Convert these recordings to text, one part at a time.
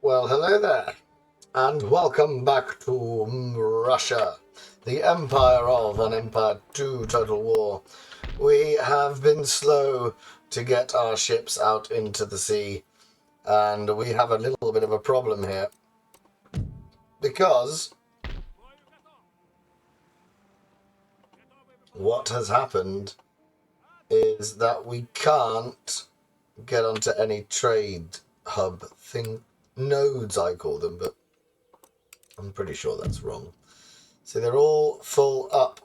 Well, hello there, and welcome back to Russia, the Empire of on Empire 2 Total War. We have been slow to get our ships out into the sea, and we have a little bit of a problem here because what has happened is that we can't get onto any trade hub thing, nodes I call them, but I'm pretty sure that's wrong. So they're all full up.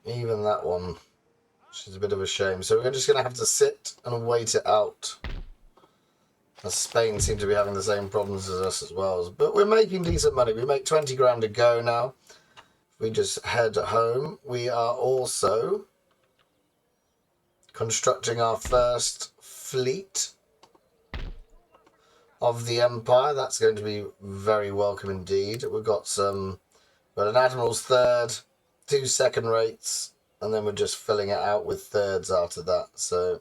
Even that one, which is a bit of a shame. So we're just going to have to sit and wait it out. As Spain seem to be having the same problems as us as well. But we're making decent money. We make 20 grand a go now. We just head home. We are also constructing our first fleet of the Empire. That's going to be very welcome indeed. We've got an Admiral's third, 2 second rates, and then we're just filling it out with thirds after that. So,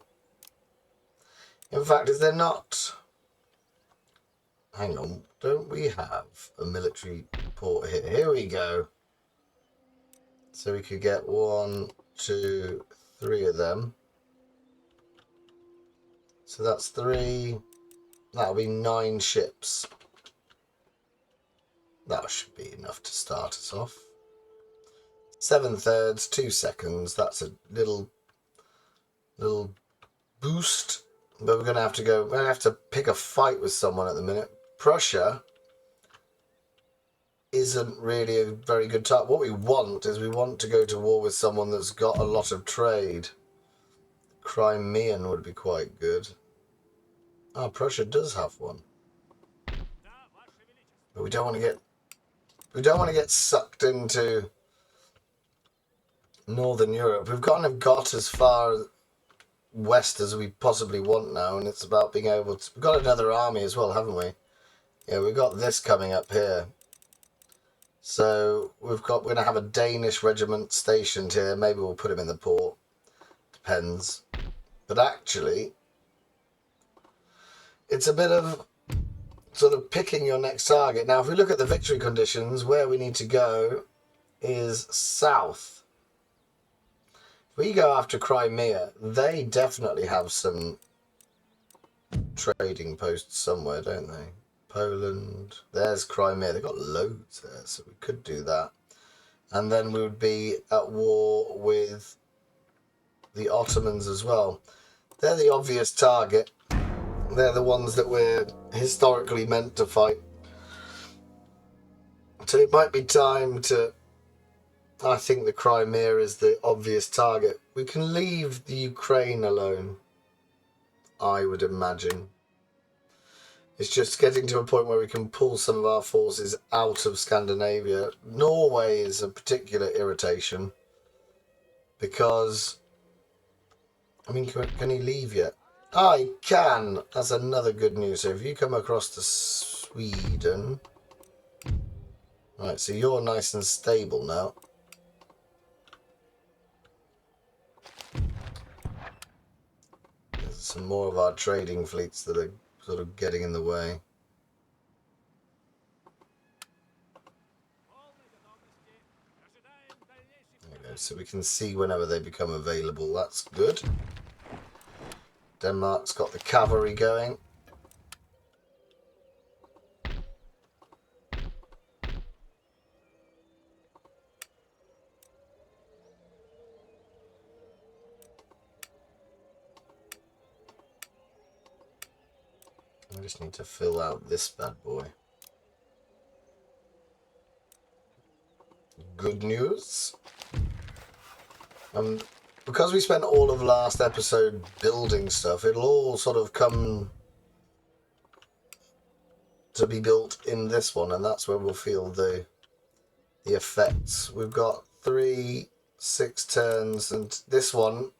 in fact, is there not... Hang on, don't we have a military port here? Here we go. So we could get 1, 2, 3 of them. So that's 3. That'll be 9 ships. That should be enough to start us off. 7 thirds, 2 seconds. That's a little boost. But we're going to have to go. We're going to have to pick a fight with someone at the minute. Prussia isn't really a very good target. What we want is we want to go to war with someone that's got a lot of trade. Crimean would be quite good. Oh, Prussia does have one. But we don't want to get sucked into Northern Europe. We've kind of got as far west as we possibly want now, and it's about being able to... We've got another army as well, haven't we? Yeah, we've got this coming up here. So we're going to have a Danish regiment stationed here. Maybe we'll put him in the port. Depends. But actually, it's a bit of sort of picking your next target. Now, if we look at the victory conditions, where we need to go is south. If we go after Crimea, they definitely have some trading posts somewhere, don't they? Poland, there's Crimea. They've got loads there, so we could do that. And then we would be at war with the Ottomans as well. They're the obvious target. They're the ones that we're historically meant to fight. So it might be time to... I think the Crimea is the obvious target. We can leave the Ukraine alone, I would imagine. It's just getting to a point where we can pull some of our forces out of Scandinavia. Norway is a particular irritation because... I mean, can he leave yet? Ah, he can! That's another good news. So if you come across to Sweden... Right, so you're nice and stable now. There's some more of our trading fleets that are sort of getting in the way. There we go. So we can see whenever they become available. That's good. Denmark's got the cavalry going. I just need to fill out this bad boy. Good news. Because we spent all of last episode building stuff, it'll all sort of come to be built in this one, and that's where we'll feel the effects. We've got 3 6 turns, and this one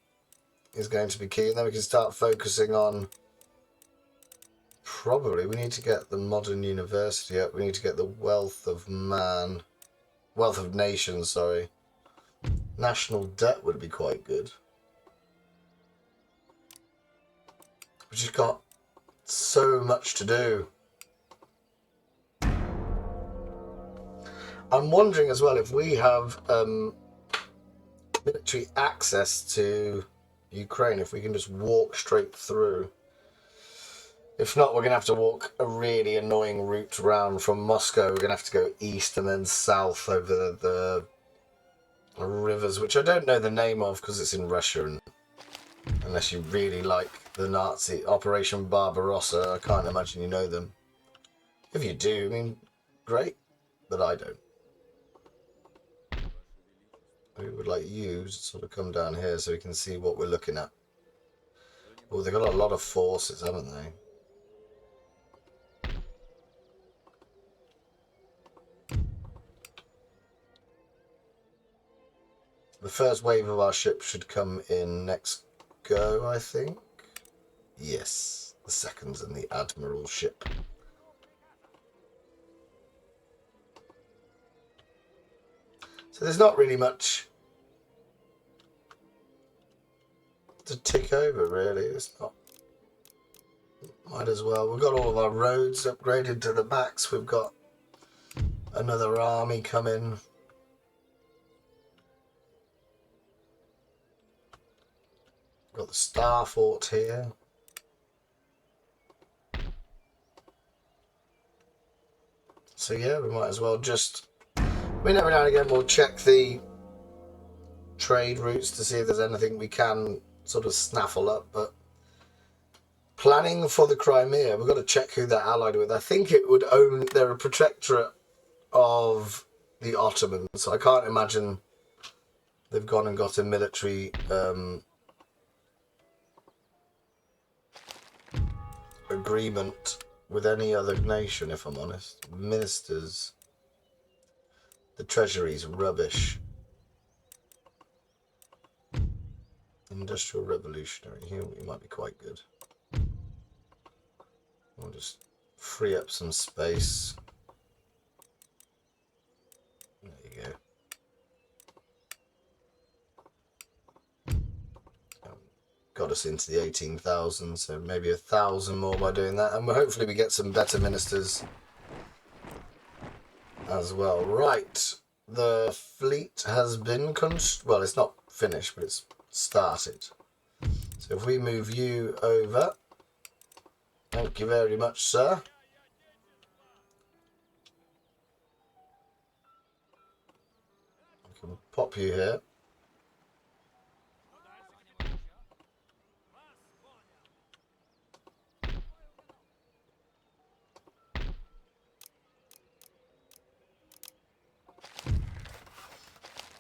is going to be key, and then we can start focusing on... Probably we need to get the modern university up. We need to get the wealth of nations, sorry. National debt would be quite good. We've just got so much to do. I'm wondering as well if we have military access to Ukraine, if we can just walk straight through. If not, we're going to have to walk a really annoying route round from Moscow. We're going to have to go east and then south over the rivers, which I don't know the name of because it's in Russia. And unless you really like the Nazi Operation Barbarossa, I can't imagine you know them. If you do, I mean, great, but I don't. We would like you to sort of come down here so we can see what we're looking at. Oh, they've got a lot of forces, haven't they? The first wave of our ships should come in next go, I think. Yes, the second's in the Admiral's ship. So there's not really much to tick over, really. It's not. Might as well. We've got all of our roads upgraded to the max. We've got another army coming. Got the Star Fort here. So yeah, we might as well just. I mean, every now and again we'll check the trade routes to see if there's anything we can sort of snaffle up, but planning for the Crimea, we've got to check who they're allied with. I think it would own, they're a protectorate of the Ottomans, so I can't imagine they've gone and got a military agreement with any other nation, if I'm honest. Ministers, the treasury's rubbish. Industrial Revolutionary, here we might be quite good. We'll just free up some space. There you go. Got us into the 18,000, so maybe 1,000 more by doing that, and hopefully we get some better ministers as well. Right, the fleet has been well, it's not finished, but it's started. So if we move you over, thank you very much, sir. I can pop you here.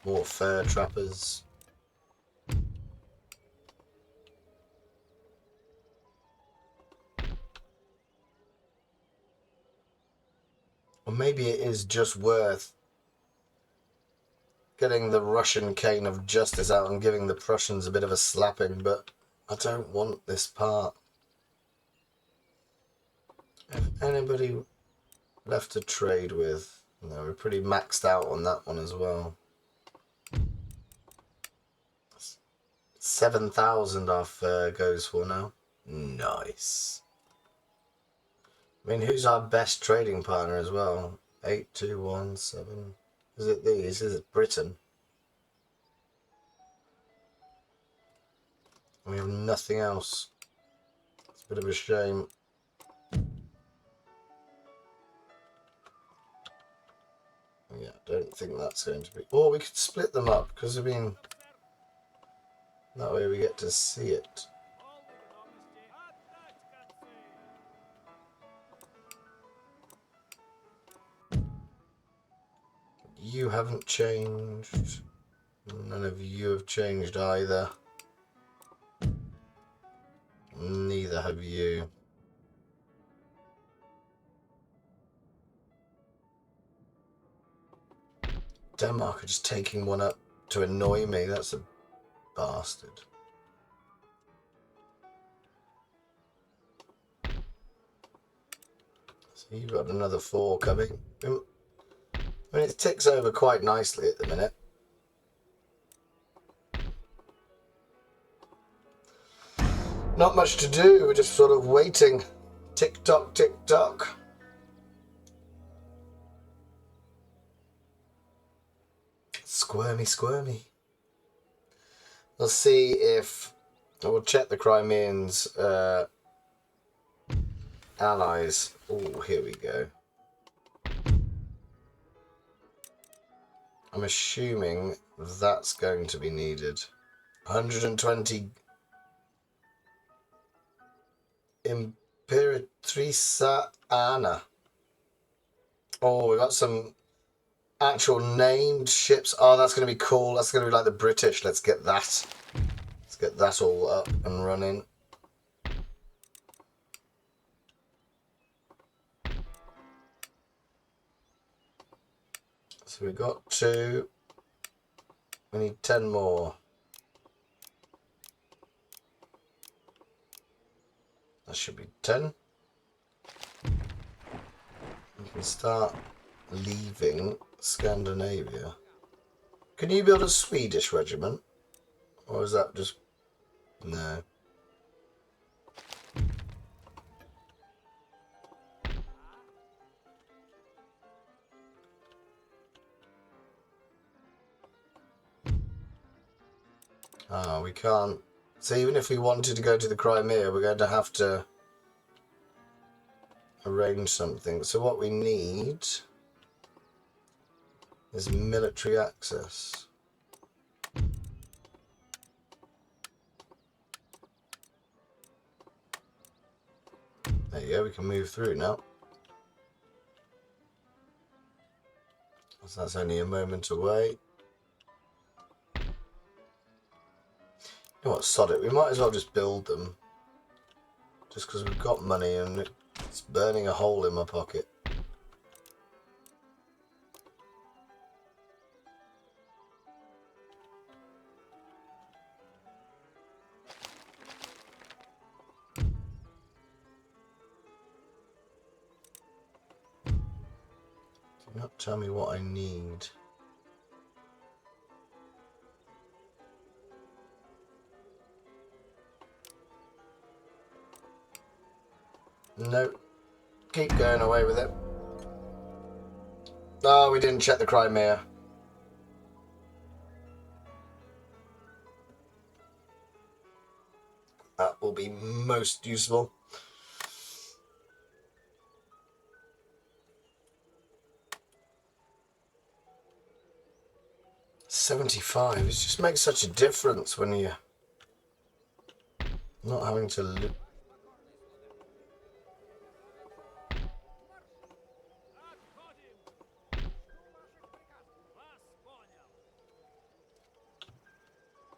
More fur trappers. Or maybe it is just worth getting the Russian cane of justice out and giving the Prussians a bit of a slapping, but I don't want this part. Have anybody left to trade with? No, we're pretty maxed out on that one as well. 7,000 our fur goes for now. Nice. I mean, who's our best trading partner as well? 8217. Is it these? Is it Britain? We have nothing else. It's a bit of a shame. Yeah, I don't think that's going to be. Or we could split them up, because I mean, that way we get to see it. You haven't changed. None of you have changed either. Neither have you. Denmark are just taking one up to annoy me. That's a bastard. So you've got another 4 coming. I mean, it ticks over quite nicely at the minute. Not much to do, we're just sort of waiting. Tick tock, tick tock. Squirmy, squirmy. Let's see if... We'll check the Crimeans' allies. Oh, here we go. I'm assuming that's going to be needed. 120 Imperatrice Anna. Oh, we got some actual named ships. Oh, that's going to be cool. That's going to be like the British. Let's get that. Let's get that all up and running. So we got 2. We need 10 more. That should be 10. We can start leaving Scandinavia. Can you build a Swedish regiment? Or is that just... No. Ah, we can't. So even if we wanted to go to the Crimea, we're going to have to arrange something. So what we need is military access. There you go, we can move through now. So that's only a moment away. You know what, sod it, we might as well just build them. Just because we've got money and it's burning a hole in my pocket. Do not tell me what I need. Nope. Keep going away with it. Oh, we didn't check the Crimea. That will be most useful. $75. It just makes such a difference when you're not having to look.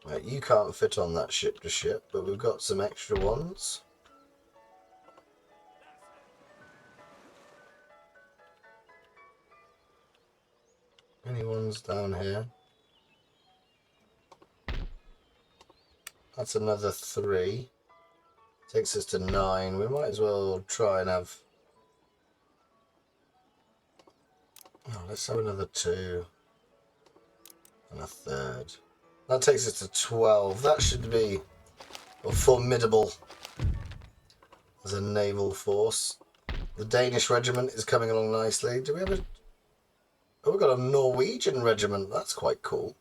Right, you can't fit on that ship to ship, but we've got some extra ones. Any ones down here? That's another 3. Takes us to 9. We might as well try and have... Oh, let's have another 2. And a 3rd. That takes us to 12. That should be formidable as a naval force. The Danish regiment is coming along nicely. Do we have a... Oh, we've got a Norwegian regiment. That's quite cool.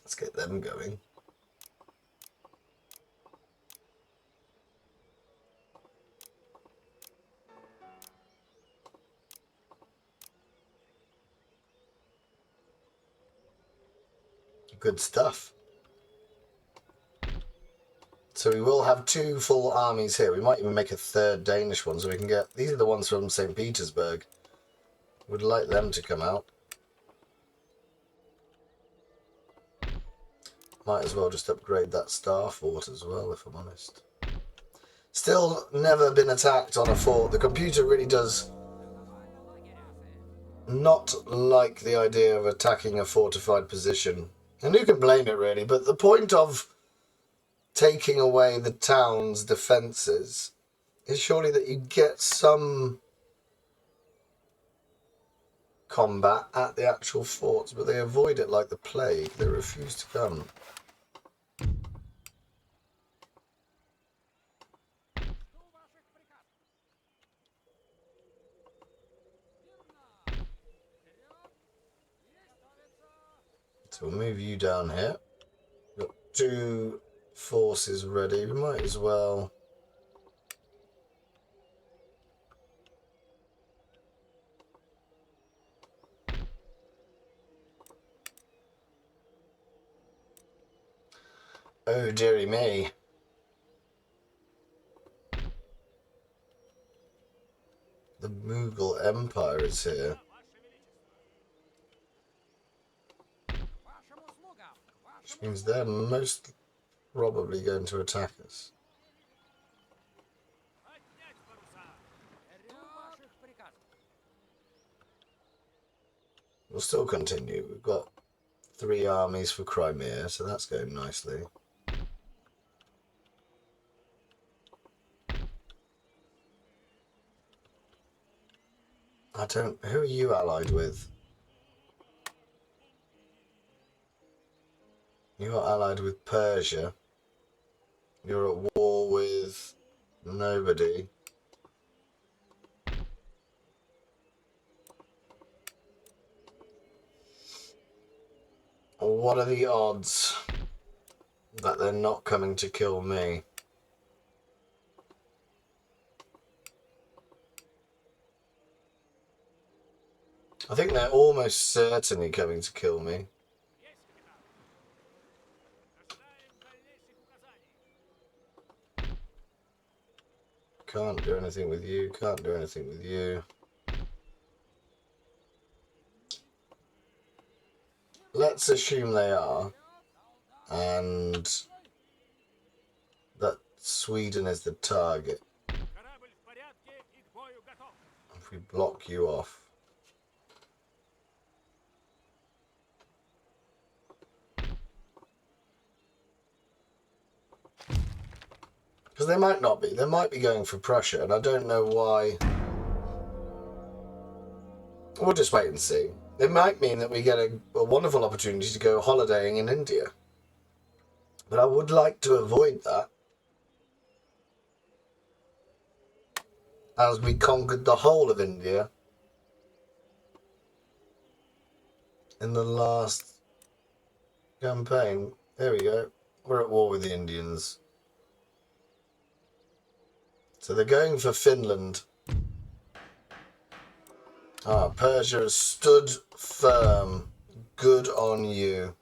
Let's get them going. Good stuff. So we will have 2 full armies here. We might even make a 3rd Danish one so we can get... These are the ones from St. Petersburg. Would like them to come out. Might as well just upgrade that star fort as well, if I'm honest. Still never been attacked on a fort. The computer really does not like the idea of attacking a fortified position. And who can blame it, really? But the point of taking away the town's defences is surely that you get some combat at the actual forts, but they avoid it like the plague. They refuse to come. So we'll move you down here. Got 2 forces ready. We might as well. Oh dearie me. The Mughal Empire is here. Which means they're most probably going to attack us. We'll still continue. We've got 3 armies for Crimea, so that's going nicely. Who are you allied with? You're allied with Persia. You're at war with nobody. What are the odds that they're not coming to kill me? I think they're almost certainly coming to kill me. Can't do anything with you, can't do anything with you. Let's assume they are, and that Sweden is the target. If we block you off. Because they might not be. They might be going for Prussia, and I don't know why. We'll just wait and see. It might mean that we get a wonderful opportunity to go holidaying in India. But I would like to avoid that. As we conquered the whole of India in the last campaign. There we go. We're at war with the Indians. So they're going for Finland. Ah, Persia has stood firm. Good on you.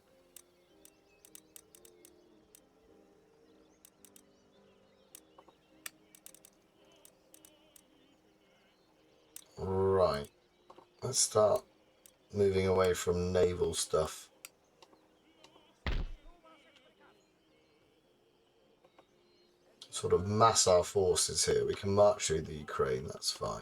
Right. Let's start moving away from naval stuff. Sort of mass our forces here. We can march through the Ukraine, that's fine.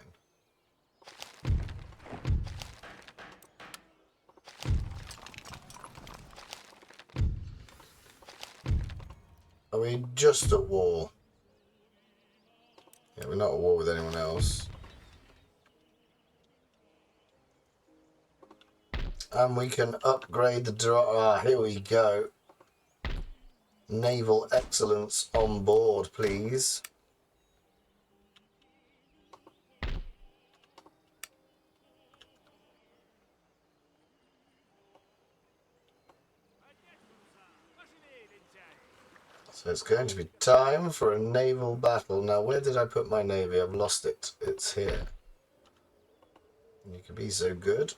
Are we just at war? Yeah, we're not at war with anyone else. And we can upgrade the here we go. Naval excellence on board, please. So it's going to be time for a naval battle. Now, where did I put my navy? I've lost it. It's here. You can be so good.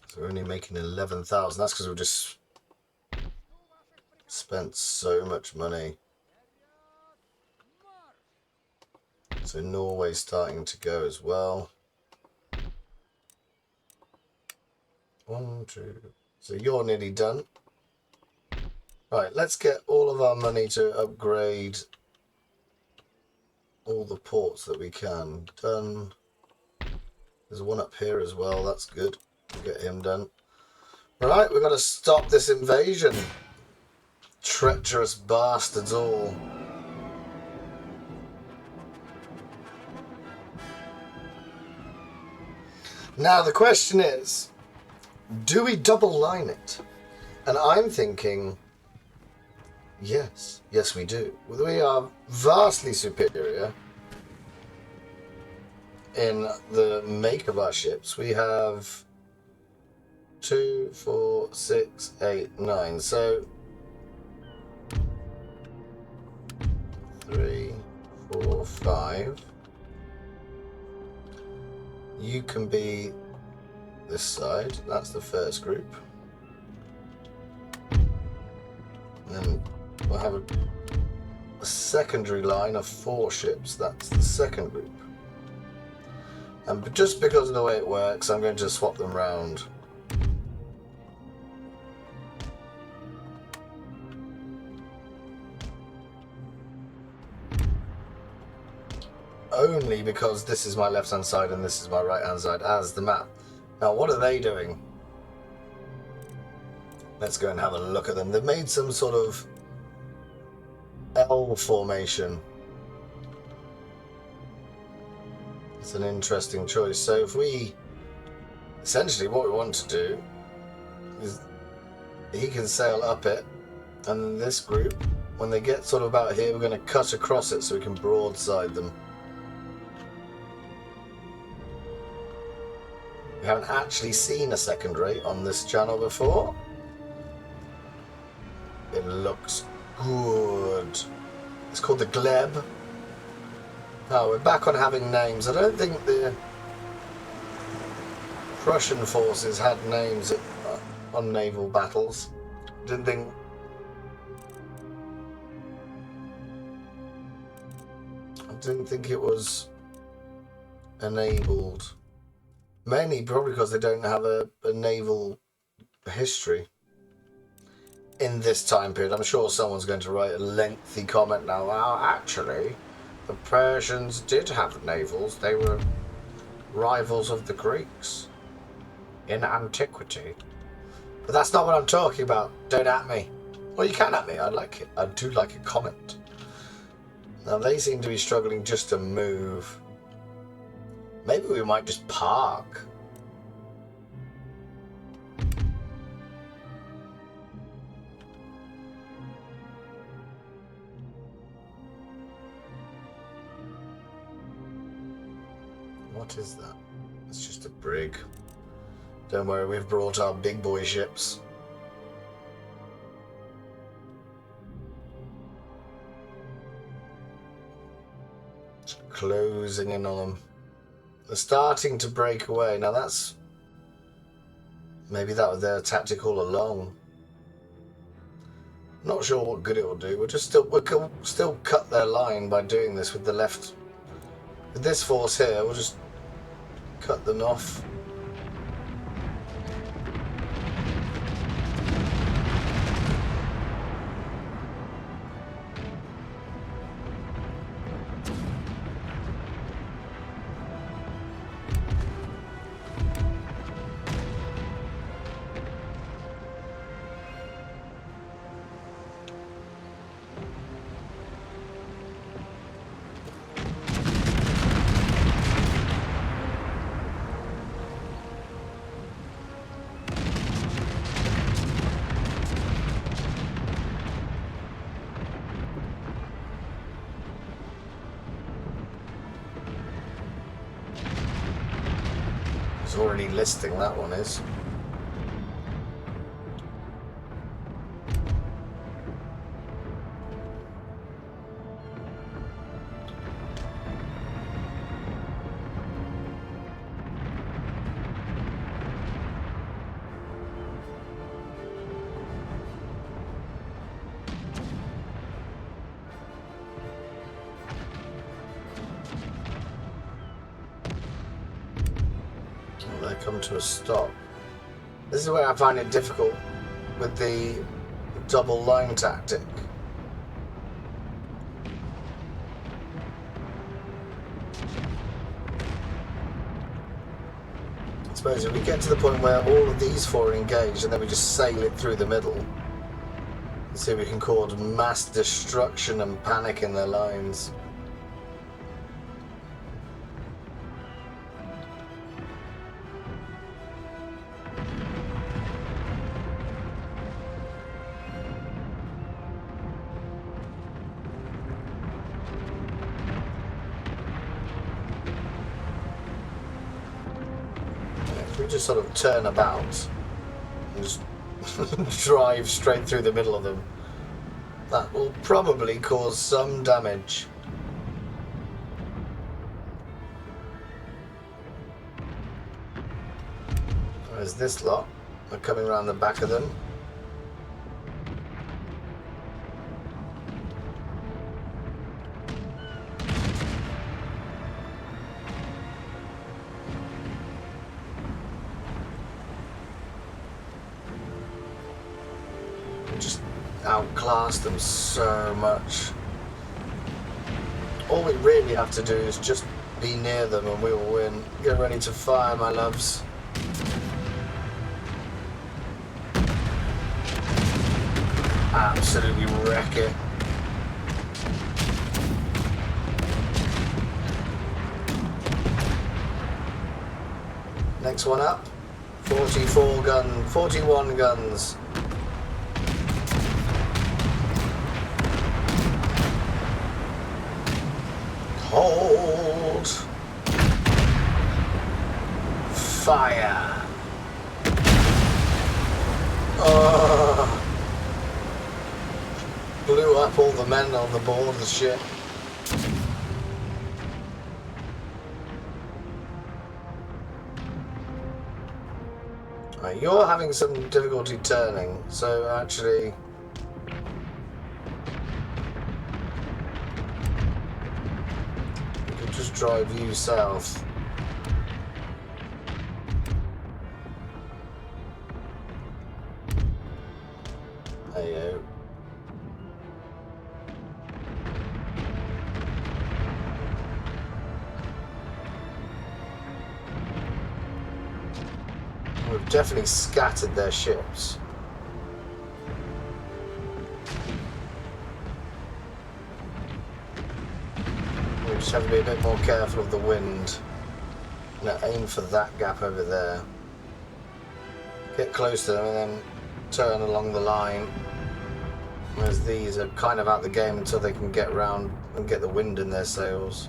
So we're only making 11,000. That's because we've just spent so much money. So Norway's starting to go as well. 1, 2. So you're nearly done. Right, let's get all of our money to upgrade all the ports that we can. Done. There's one up here as well. That's good. We'll get him done. Right, we've got to stop this invasion. Treacherous bastards all. Now the question is, do we double line it? And I'm thinking, yes. Yes, we do. We are vastly superior in the make of our ships. We have 2, 4, 6, 8, 9. So 3, 4, 5. You can be this side. That's the first group. And then we'll have a secondary line of 4 ships. That's the second group. And just because of the way it works, I'm going to swap them round. Only because this is my left-hand side and this is my right-hand side as the map. Now, what are they doing? Let's go and have a look at them. They've made some sort of L formation. It's an interesting choice. So if we... Essentially, what we want to do is he can sail up it, and then this group, when they get sort of about here, we're going to cut across it so we can broadside them. We haven't actually seen a second rate on this channel before. It looks good. It's called the Gleb. Oh, we're back on having names. I don't think the Prussian forces had names on naval battles. Didn't think it was enabled. Mainly probably because they don't have a naval history in this time period. I'm sure someone's going to write a lengthy comment now. Well, actually, the Persians did have navals. They were rivals of the Greeks in antiquity. But that's not what I'm talking about. Don't at me. Well, you can at me. I like it. I do like a comment. Now, they seem to be struggling just to move. Maybe we might just park. What is that? It's just a brig. Don't worry, we've brought our big boy ships. Just closing in on them. They're starting to break away. Now that's... Maybe that was their tactic all along. Not sure what good it will do. We'll still cut their line by doing this with the left. With this force here, we'll just cut them off. It's already listing, that one is. They come to a stop. This is where I find it difficult with the double line tactic. I suppose if we get to the point where all of these four are engaged and then we just sail it through the middle and see if we can cause mass destruction and panic in their lines. just sort of turn about and just drive straight through the middle of them. That will probably cause some damage. There's this lot. They're coming around the back of them. Just outclass them so much. All we really have to do is just be near them and we will win. Get ready to fire, my loves. Absolutely wreck it. Next one up. 41 guns. Hold. Fire. Oh. Blew up all the men on the board of the ship. Right, you're having some difficulty turning, so actually we could just drive you south. There you go. We've definitely scattered their ships. We just have to be a bit more careful of the wind. Now aim for that gap over there. Get close to them and then turn along the line. Whereas these are kind of out the game until they can get round and get the wind in their sails.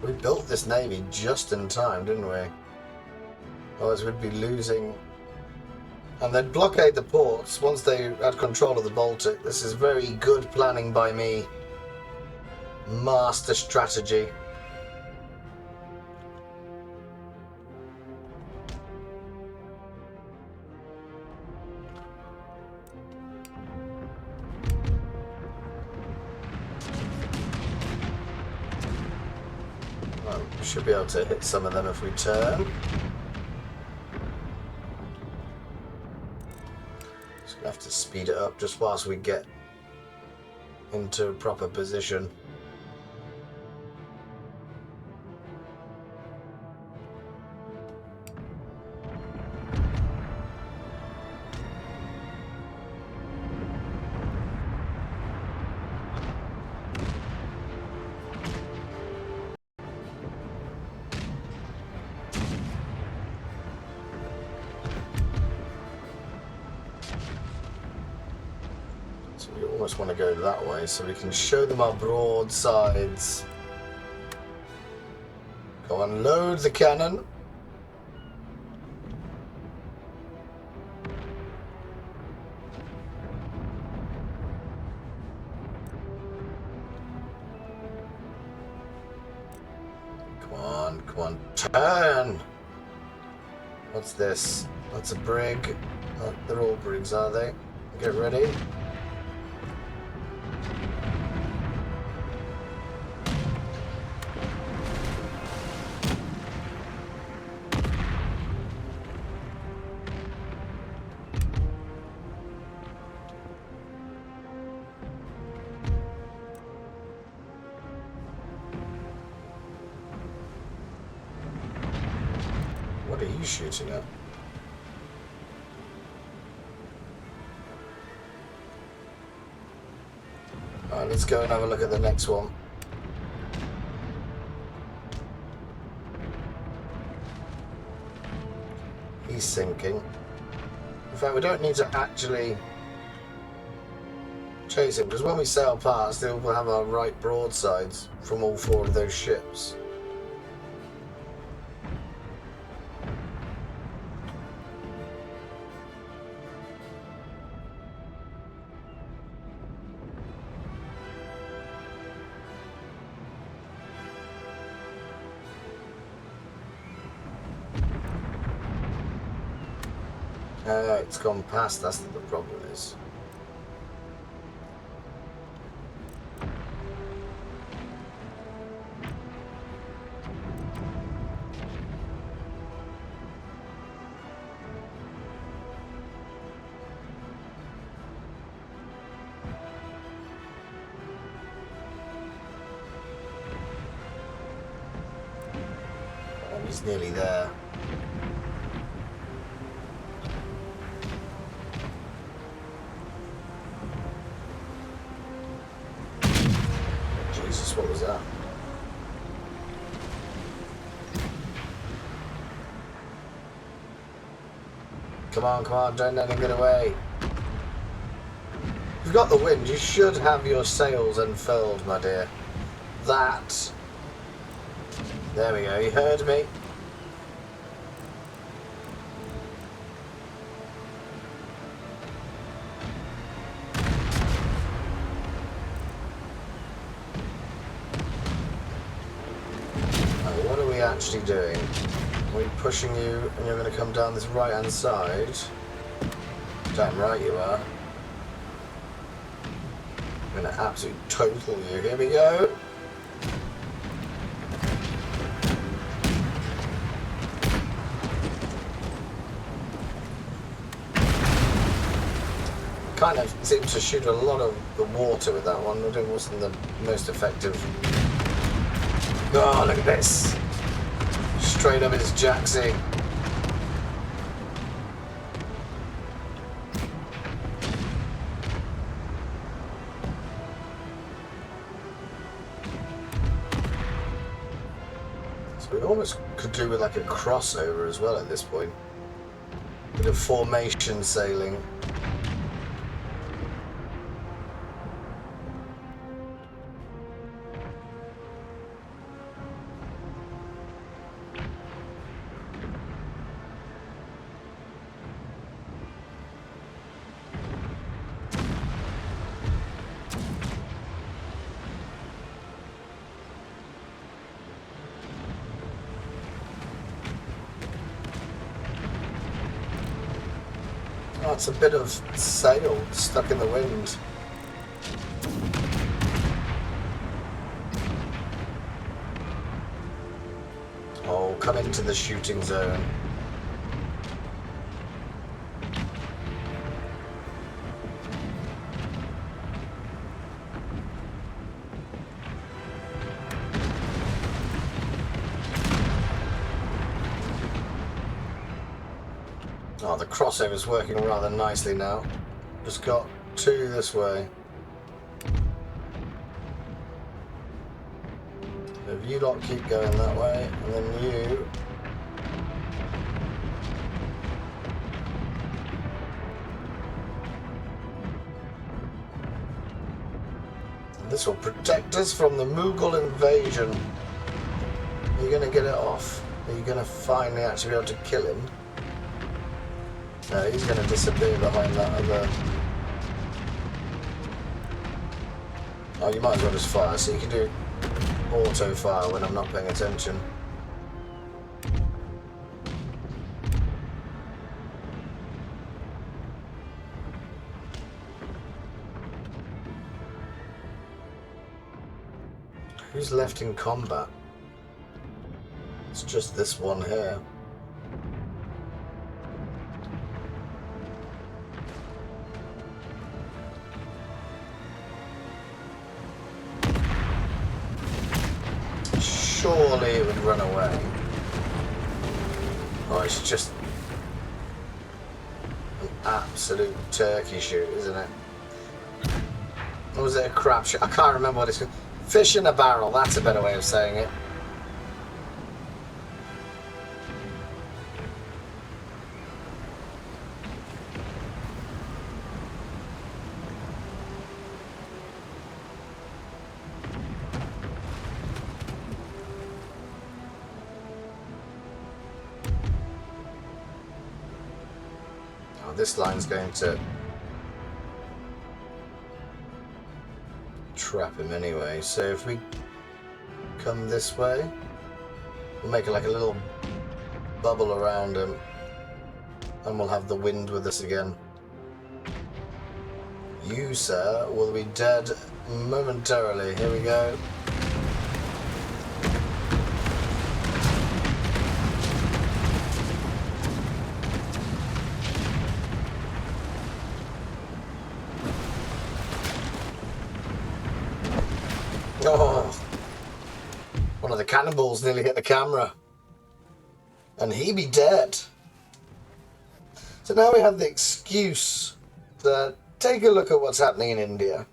We built this navy just in time, didn't we? Otherwise we'd be losing. And they'd blockade the ports once they had control of the Baltic. This is very good planning by me. Master strategy. Well, we should be able to hit some of them if we turn. Just gonna have to speed it up just whilst we get into a proper position. We almost want to go that way so we can show them our broadsides. Go on, load the cannon. Come on, turn! What's this? That's a brig. Oh, they're all brigs, are they? Get ready. What are you shooting at? Alright, let's go and have a look at the next one. He's sinking. In fact, we don't need to actually chase him, because when we sail past, we'll have our right broadsides from all 4 of those ships. It's gone past, that's what the problem is. Oh, he's nearly there. Jesus, what was that? Come on, don't let him get away. You've got the wind, you should have your sails unfurled, my dear. That. There we go, you heard me. What are we actually doing? We're pushing you and you're going to come down this right hand side. Damn right you are. I'm going to absolutely total you. Here we go. Kind of seemed to shoot a lot of the water with that one. It wasn't the most effective. Oh, look at this. Straight up his jacksy. So we almost could do with like a crossover as well at this point. Bit of formation sailing. Oh, it's a bit of sail stuck in the wind. Oh, come into the shooting zone. Oh, the crossover's working rather nicely now. Just got 2 this way. If you lot keep going that way, and then you... This will protect us from the Mughal invasion. Are you going to get it off? Are you going to finally actually be able to kill him? No, he's going to disappear behind that other... Oh, you might as well just fire, so you can do auto fire when I'm not paying attention. Who's left in combat? It's just this one here. Surely it would run away. Oh, it's just an absolute turkey shoot, isn't it? Or was it a crap shoot? I can't remember what it's called. Fish in a barrel, that's a better way of saying it. this line's going to trap him anyway. So if we come this way, we'll make it like a little bubble around him, and we'll have the wind with us again. You, sir, will be dead momentarily. Here we go. Oh, one of the cannonballs nearly hit the camera. And he be dead. So now we have the excuse to take a look at what's happening in India,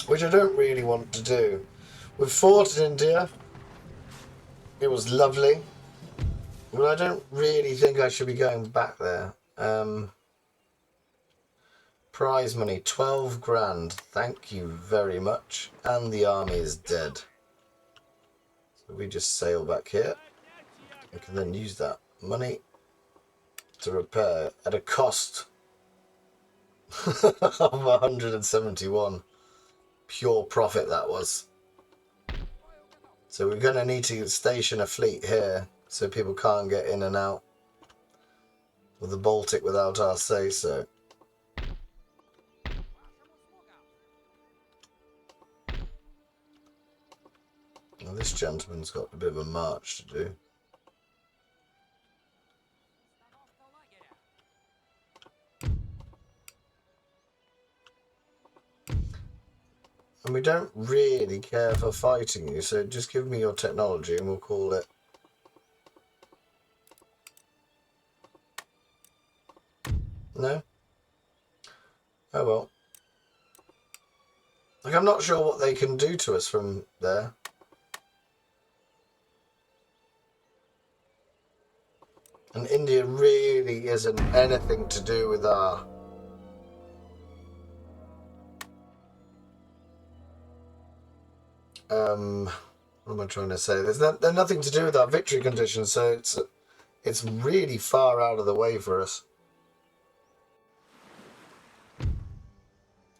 which I don't really want to do. We've fought in India. It was lovely. But I don't really think I should be going back there. Prize money, 12 grand. Thank you very much. And the army is dead. So we just sail back here. We can then use that money to repair at a cost of 171. Pure profit that was. So we're going to need to station a fleet here so people can't get in and out of the Baltic without our say-so. Now this gentleman's got a bit of a march to do. And we don't really care for fighting you, so just give me your technology and we'll call it. No? Oh well. Like, I'm not sure what they can do to us from there. And India really isn't anything to do with our... what am I trying to say? They're nothing to do with our victory conditions, so it's really far out of the way for us.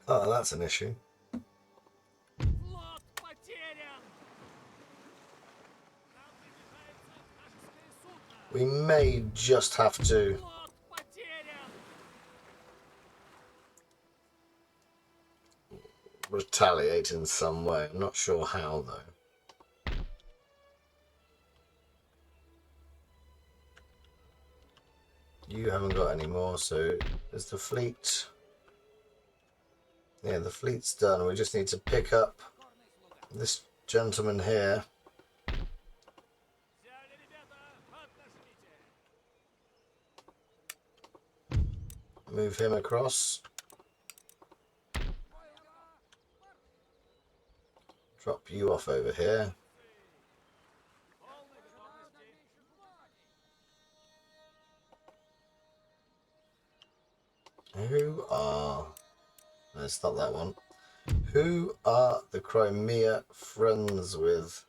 Oh, that's an issue. We may just have to retaliate in some way. I'm not sure how, though. You haven't got any more, so there's the fleet. Yeah, the fleet's done. We just need to pick up this gentleman here. Move him across. Drop you off over here. Who are... No, it's not that one. Who are the Crimea friends with?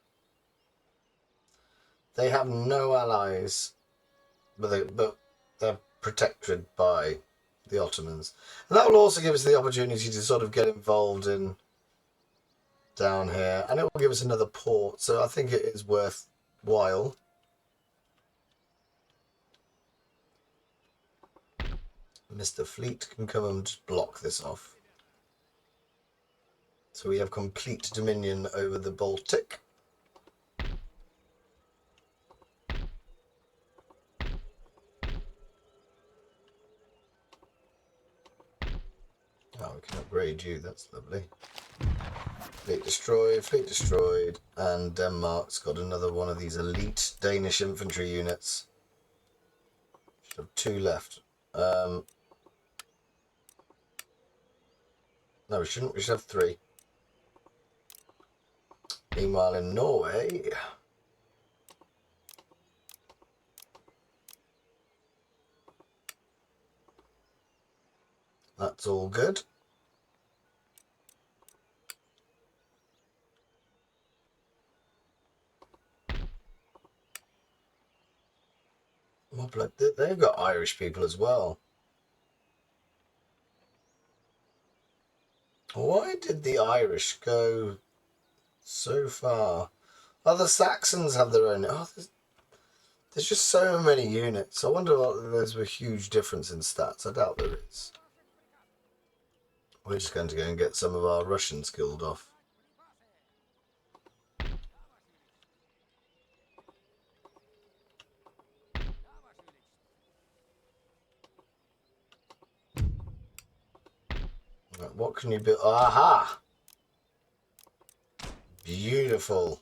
They have no allies, but they're protected by the Ottomans. And that will also give us the opportunity to sort of get involved in down here, and it will give us another port, so I think it is worthwhile. Mr. Fleet can come and just block this off. So we have complete dominion over the Baltic. Oh, we can upgrade you, that's lovely. Fleet destroyed, and Denmark's got another one of these elite Danish infantry units. Should have 2 left. No, we shouldn't, we should have 3. Meanwhile in Norway, that's all good. They've got Irish people as well. Why did the Irish go so far? Oh, the Saxons have their own. Oh, there's just so many units. I wonder if there's a huge difference in stats. I doubt there is. We're just going to go and get some of our Russians killed off. Right, what can you build? Aha! Beautiful.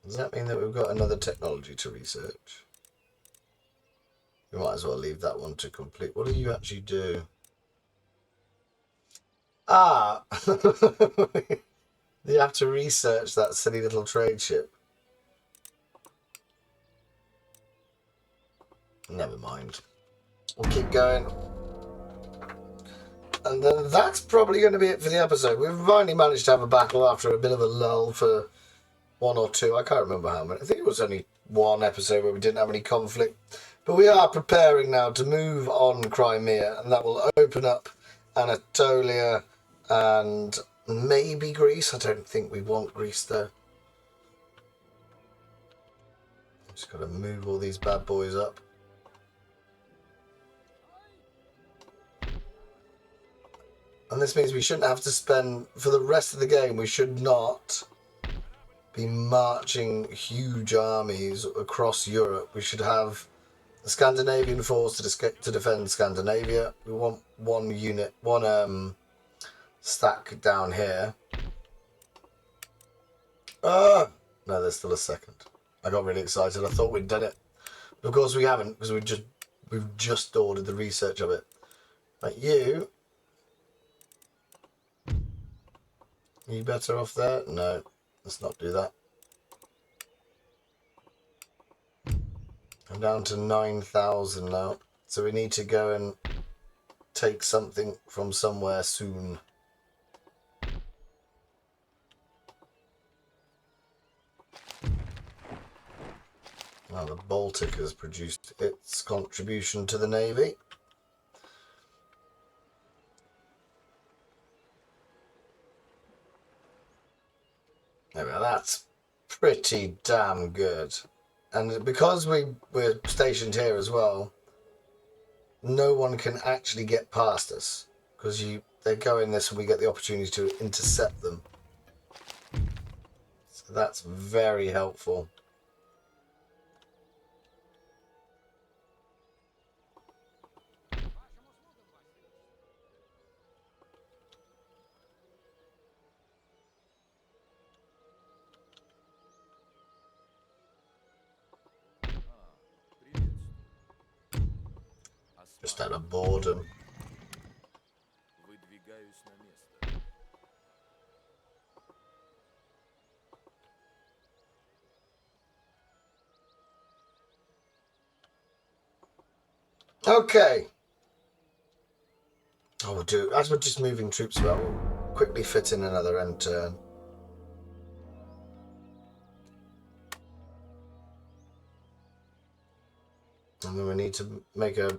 Does that mean that we've got another technology to research? We might as well leave that one to complete. What do you actually do? Ah! You have to research that silly little trade ship. Never mind. We'll keep going. And then that's probably going to be it for the episode. We've finally managed to have a battle after a bit of a lull for one or two. I can't remember how many. I think it was only one episode where we didn't have any conflict. But we are preparing now to move on Crimea, and that will open up Anatolia and maybe Greece. I don't think we want Greece though. Just got to move all these bad boys up. And this means we shouldn't have to spend, for the rest of the game, we should not be marching huge armies across Europe. We should have the Scandinavian force to defend Scandinavia. We want one unit, one stack down here. No, there's still a second. I got really excited. I thought we'd done it. But of course we haven't, because we've just ordered the research of it. Like you better off there? No, let's not do that. I'm down to 9,000 now. So we need to go and take something from somewhere soon. Well, the Baltic has produced its contribution to the Navy. There we go, that's pretty damn good. And because we're stationed here as well, no one can actually get past us. Because they go in this and we get the opportunity to intercept them. So that's very helpful. Just out of boredom. Okay. Oh, we'll do, as we're just moving troops about, we'll quickly fit in another end turn. And then we need to make a...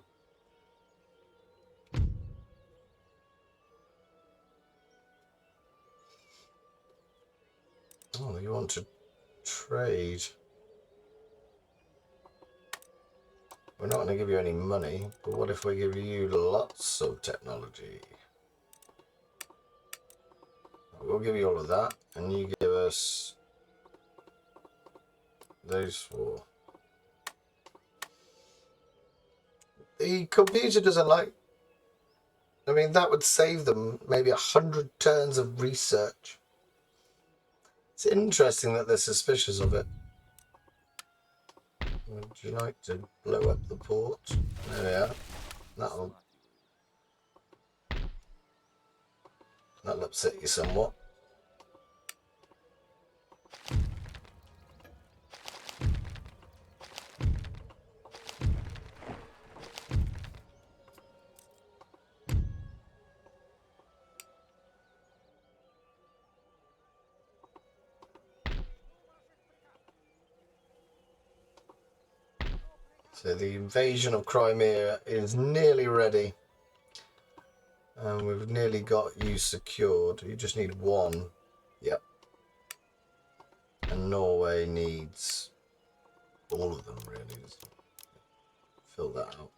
Oh, you want to trade? We're not going to give you any money, but what if we give you lots of technology? We'll give you all of that, and you give us those four. The computer doesn't like... I mean, that would save them maybe 100 turns of research. It's interesting that they're suspicious of it. Would you like to blow up the port? There we are. That'll upset you somewhat. So the invasion of Crimea is nearly ready. And we've nearly got you secured. You just need one. Yep. And Norway needs all of them, really. Just fill that out.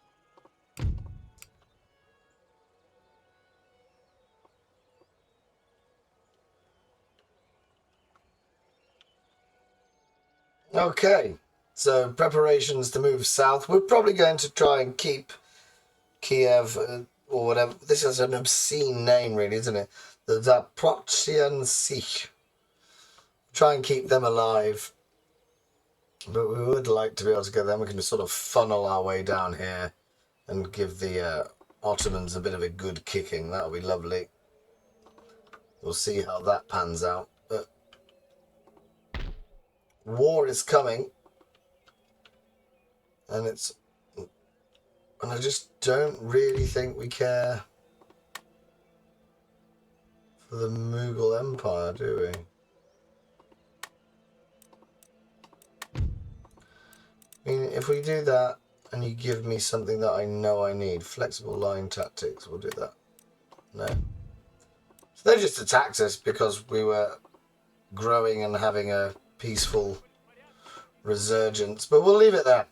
Okay, so preparations to move south. We're probably going to try and keep Kiev or whatever. This is an obscene name, really, isn't it? The Zaporozhian Sich. Try and keep them alive. But we would like to be able to get them. We can just sort of funnel our way down here and give the Ottomans a bit of a good kicking. That'll be lovely. We'll see how that pans out. But war is coming. And I just don't really think we care for the Mughal Empire, do we? I mean, if we do that and you give me something that I know I need, flexible line tactics, we'll do that. No. So they just attacked us because we were growing and having a peaceful resurgence, but we'll leave it there.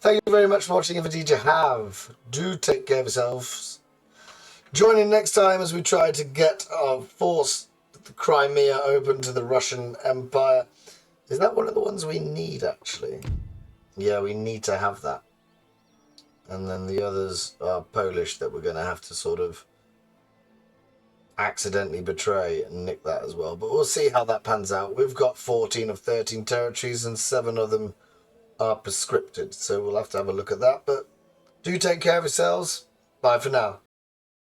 Thank you very much for watching. If indeed you have, do take care of yourselves. Join in next time as we try to get our force the Crimea open to the Russian Empire. Is that one of the ones we need, actually? Yeah, we need to have that. And then the others are Polish that we're going to have to sort of accidentally betray and nick that as well. But we'll see how that pans out. We've got 14 of 13 territories and 7 of them are prescripted. So we'll have to have a look at that. But do take care of yourselves. Bye for now.